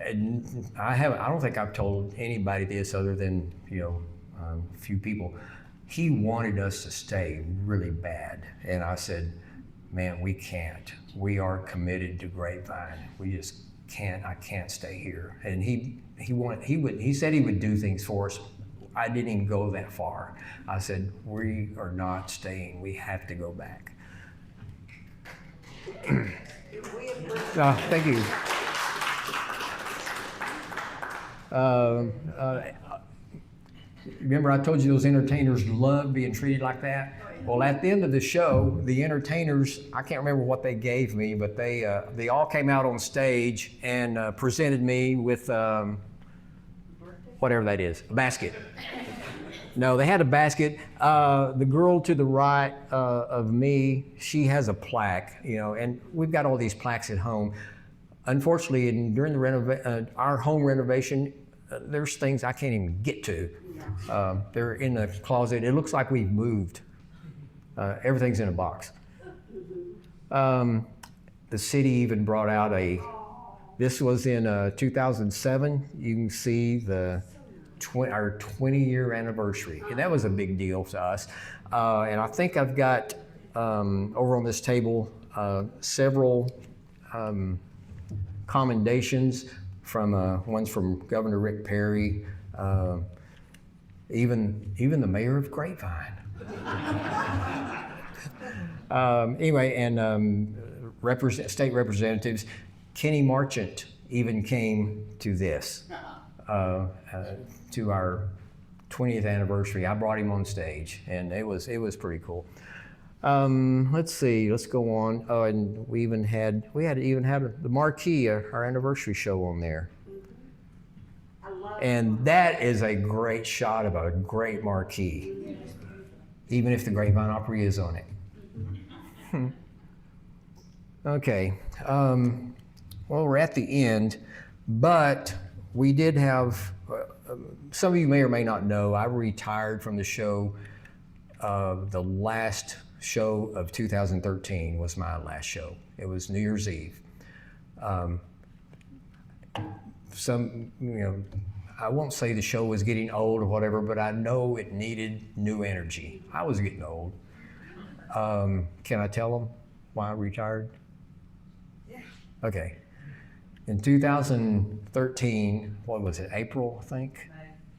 And I don't think I've told anybody this other than, you know, a few people. He wanted us to stay really bad. And I said, man, we can't. We are committed to Grapevine. We just can't, I can't stay here. And he said he would do things for us. I didn't even go that far. I said, we are not staying. We have to go back. Thank you. Remember I told you those entertainers loved being treated like that? Well, at the end of the show, the entertainers, I can't remember what they gave me, but they all came out on stage and presented me with whatever that is, a basket. No, they had a basket. The girl to the right of me, she has a plaque, you know, and we've got all these plaques at home. Unfortunately, during the our home renovation, there's things I can't even get to. They're in the closet. It looks like we've moved. Everything's in a box. The city even brought out this was in 2007. You can see our 20-year anniversary. And that was a big deal to us. And I think I've got over on this table several commendations from ones from Governor Rick Perry, even the mayor of Grapevine. Anyway, and state representatives, Kenny Marchant even came to this, to our 20th anniversary. I brought him on stage, and it was pretty cool. Let's see, let's go on. Oh, and we even had the marquee, our anniversary show on there. And that is a great shot of a great marquee, even if the Grapevine Opry is on it. Okay, well, we're at the end, but we did have, some of you may or may not know, I retired from the show. The last show of 2013 was my last show. It was New Year's Eve. I won't say the show was getting old or whatever, but I know it needed new energy. I was getting old. Can I tell them why I retired? Yeah. Okay. In 2013, what was it, April, I think?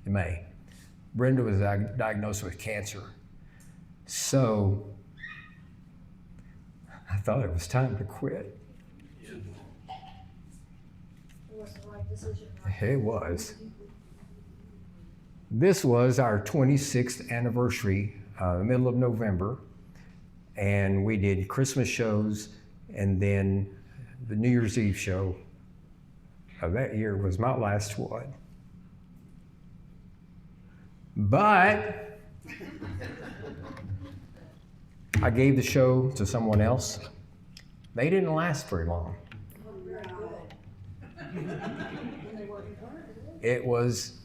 May. Brenda was diagnosed with cancer. So I thought it was time to quit. It was the right decision, right? It was. This was our 26th anniversary, the middle of November, and we did Christmas shows, and then the New Year's Eve show of that year was my last one. But I gave the show to someone else. They didn't last very long. It was,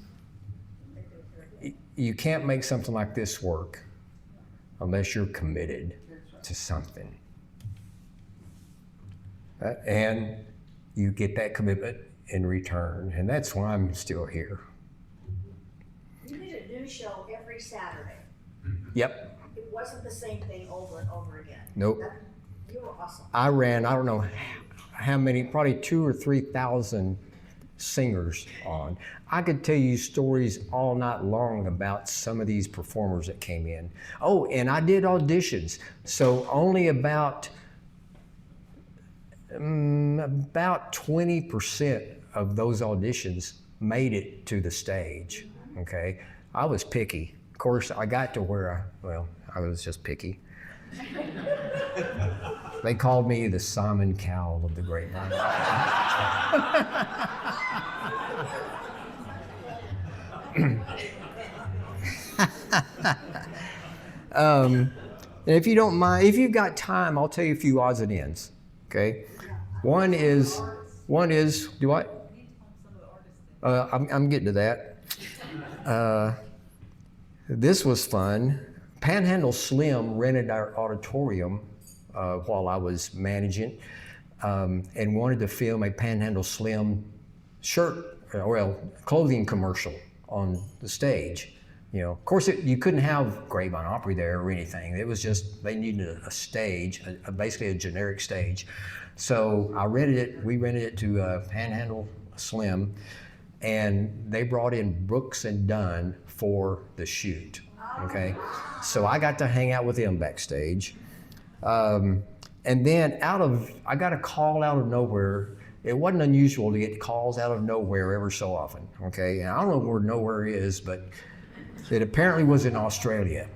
you can't make something like this work unless you're committed to something. And you get that commitment in return, and that's why I'm still here. You did a new show every Saturday. Yep. It wasn't the same thing over and over again. Nope. You were awesome. I ran, I don't know how many, probably 2,000 or 3,000 singers on. I could tell you stories all night long about some of these performers that came in. Oh, and I did auditions. So only about 20% of those auditions made it to the stage, okay? I was picky. Of course, I got to where I was just picky. They called me the Simon Cowell of the Grapevine. And if you don't mind, if you've got time, I'll tell you a few odds and ends, okay? One is, do what? I'm getting to that. This was fun. Panhandle Slim rented our auditorium while I was managing, and wanted to film a Panhandle Slim clothing commercial on the stage. You know, of course, you couldn't have Grapevine Opry there or anything. It was just, they needed a stage, basically a generic stage. So we rented it to Panhandle Slim, and they brought in Brooks and Dunn for the shoot, okay? So I got to hang out with them backstage. And then I got a call out of nowhere. It wasn't unusual to get calls out of nowhere ever so often, okay? And I don't know where nowhere is, but it apparently was in Australia.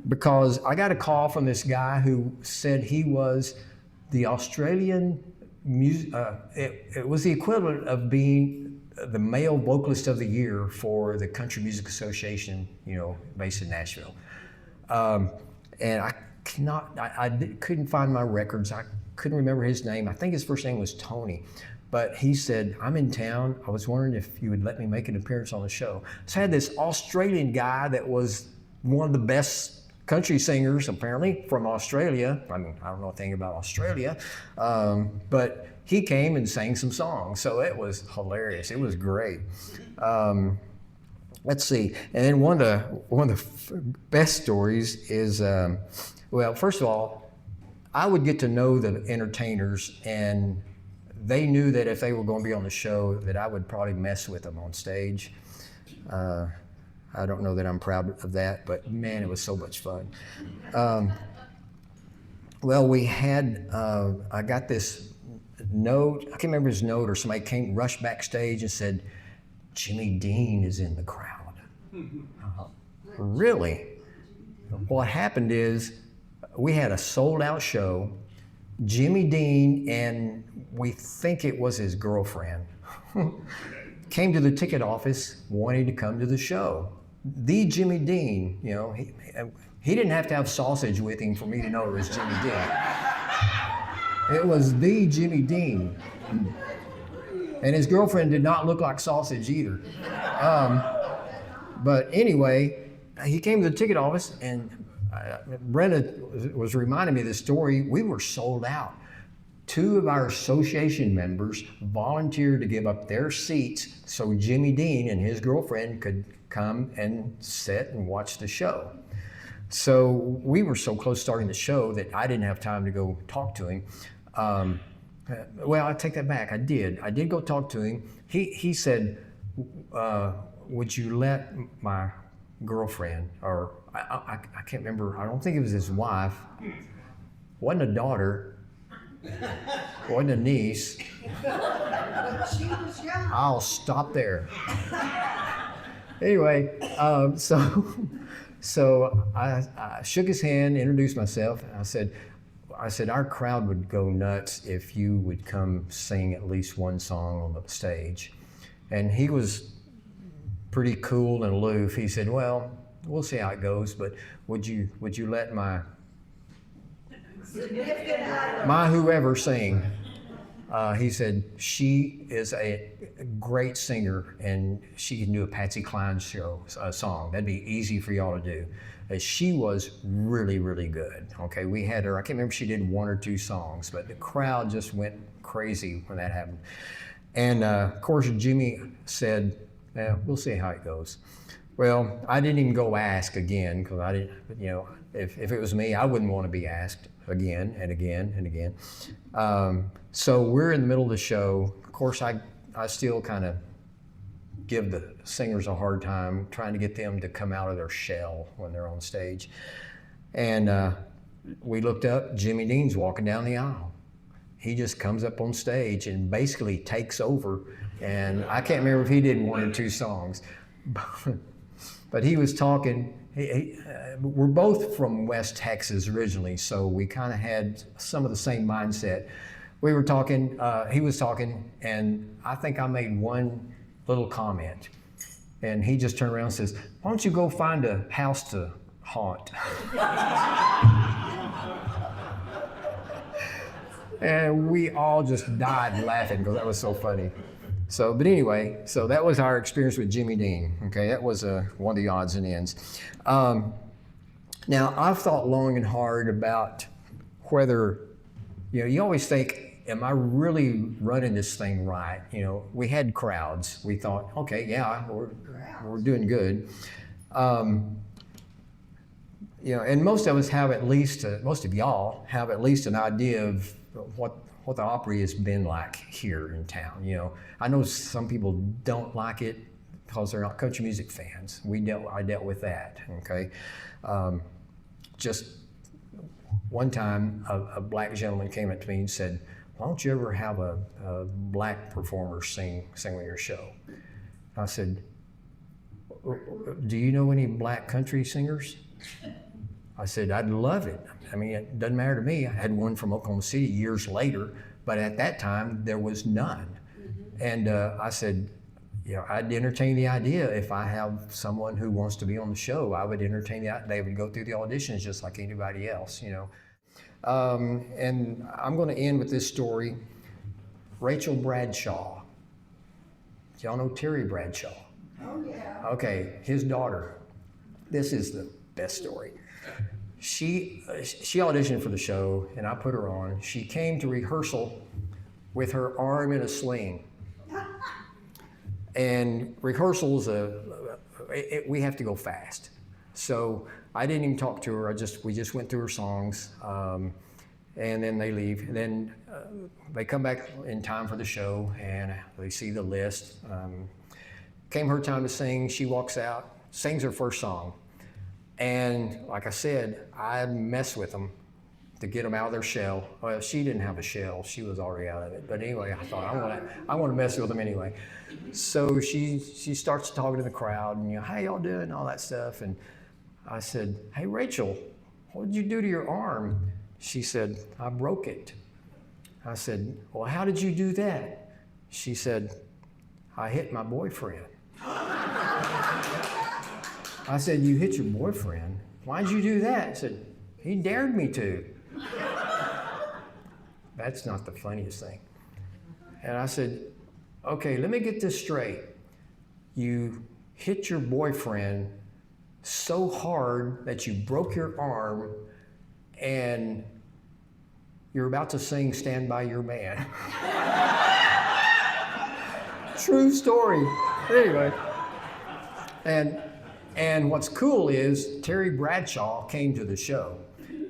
Because I got a call from this guy who said he was the Australian it was the equivalent of being the male vocalist of the year for the Country Music Association, based in Nashville. And I couldn't find my records. I couldn't remember his name. I think his first name was Tony. But he said, I'm in town. I was wondering if you would let me make an appearance on the show. So I had this Australian guy that was one of the best country singers, apparently, from Australia. I mean, I don't know anything about Australia, but he came and sang some songs. So it was hilarious. It was great. Let's see. And then one of the best stories is, well, first of all, I would get to know the entertainers, and they knew that if they were going to be on the show, that I would probably mess with them on stage. I don't know that I'm proud of that, but man, it was so much fun. Well, we had, I got this note, I can't remember his note, or somebody rushed backstage and said, Jimmy Dean is in the crowd. Really? What happened is, we had a sold out show. Jimmy Dean, and we think it was his girlfriend, came to the ticket office wanting to come to the show. The Jimmy Dean, you know, he didn't have to have sausage with him for me to know it was Jimmy Dean. It was the Jimmy Dean. And his girlfriend did not look like sausage either. But anyway, he came to the ticket office, and Brenda was reminding me of this story. We were sold out. 2 of our association members volunteered to give up their seats so Jimmy Dean and his girlfriend could come and sit and watch the show. So we were so close to starting the show that I didn't have time to go talk to him. Well, I take that back. I did go talk to him. He said, would you let my girlfriend, or I can't remember, I don't think it was his wife, wasn't a daughter, wasn't a niece. But she was young. I'll stop there. Anyway, so I shook his hand, introduced myself, and I said, our crowd would go nuts if you would come sing at least one song on the stage. And he was pretty cool and aloof. He said, well, we'll see how it goes, but would you let my whoever sing? He said, she is a great singer, and she can do a Patsy Cline song. That'd be easy for y'all to do. She was really, really good. Okay, we had her, I can't remember if she did 1 or 2 songs, but the crowd just went crazy when that happened. And of course, Jimmy said, yeah, we'll see how it goes. Well, I didn't even go ask again, because I didn't, you know, if it was me, I wouldn't want to be asked again and again and again. So we're in the middle of the show. Of course, I still kind of give the singers a hard time, trying to get them to come out of their shell when they're on stage. And we looked up, Jimmy Dean's walking down the aisle. He just comes up on stage and basically takes over. And I can't remember if he did 1 or 2 songs, but he was talking. We're both from West Texas originally, so we kind of had some of the same mindset. We were talking, he was talking, and I think I made one little comment. And he just turned around and says, why don't you go find a house to haunt? And we all just died laughing because that was so funny. So, but anyway, so that was our experience with Jimmy Dean. Okay, that was one of the odds and ends. Now, I've thought long and hard about whether, you know, you always think, am I really running this thing right? You know, we had crowds. We thought, okay, yeah, we're doing good. You know, and most of us have at least, most of y'all have at least an idea of what the Opry has been like here in town. You know, I know some people don't like it because they're not country music fans. I dealt with that. Okay, just one time, a black gentleman came up to me and said, "Why don't you ever have a black performer sing on your show?" I said, "Do you know any black country singers?" I said, "I'd love it. I mean, it doesn't matter to me." I had one from Oklahoma City years later, but at that time, there was none. Mm-hmm. And I said, you know, I'd entertain the idea if I have someone who wants to be on the show. I would entertain that. They would go through the auditions just like anybody else, you know. And I'm going to end with this story. Rachel Bradshaw. Y'all know Terry Bradshaw? Oh, yeah. Okay, his daughter. This is the best story. She auditioned for the show, and I put her on. She came to rehearsal with her arm in a sling. And rehearsals, we have to go fast. So I didn't even talk to her. We just went through her songs, and then they leave. And then they come back in time for the show, and they see the list. Came her time to sing. She walks out, sings her first song. And like I said, I mess with them to get them out of their shell. Well, she didn't have a shell. She was already out of it. But anyway, I thought, I want to mess with them anyway. So she starts talking to the crowd and, how y'all doing and all that stuff. And I said, hey, Rachel, what did you do to your arm? She said, I broke it. I said, well, how did you do that? She said, I hit my boyfriend. I said, you hit your boyfriend? Why'd you do that? I said, he dared me to. That's not the funniest thing. And I said, okay, let me get this straight. You hit your boyfriend so hard that you broke your arm and you're about to sing Stand By Your Man. True story. Anyway. And what's cool is Terry Bradshaw came to the show.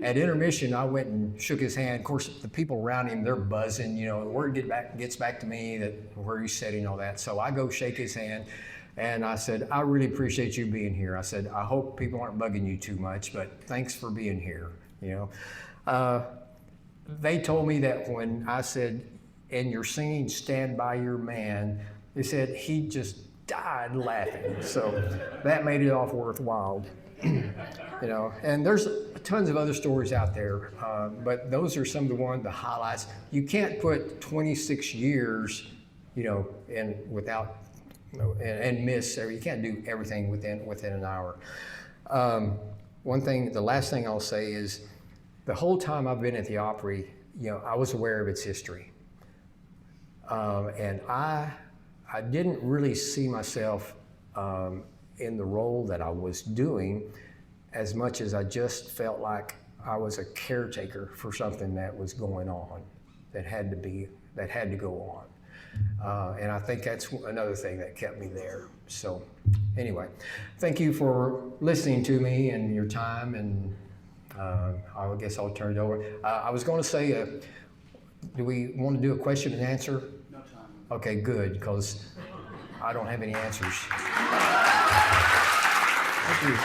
At intermission, I went and shook his hand. Of course, the people around him, they're buzzing. The word gets back to me that where he's sitting, all that. So I go shake his hand, and I said, I really appreciate you being here. I said, I hope people aren't bugging you too much, but thanks for being here. They told me that when I said, and you're singing Stand By Your Man, they said he just died laughing. So that made it all worthwhile. And there's tons of other stories out there, but those are some of the highlights. You can't put 26 years, in without, and miss. You can't do everything within an hour. The last thing I'll say is, the whole time I've been at the Opry, I was aware of its history, and I didn't really see myself in the role that I was doing, as much as I just felt like I was a caretaker for something that was going on, that had to go on. And I think that's another thing that kept me there. So anyway, thank you for listening to me and your time, and I guess I'll turn it over. I was going to say, do we want to do a question and answer? No time. Okay, good, because I don't have any answers. Thank you.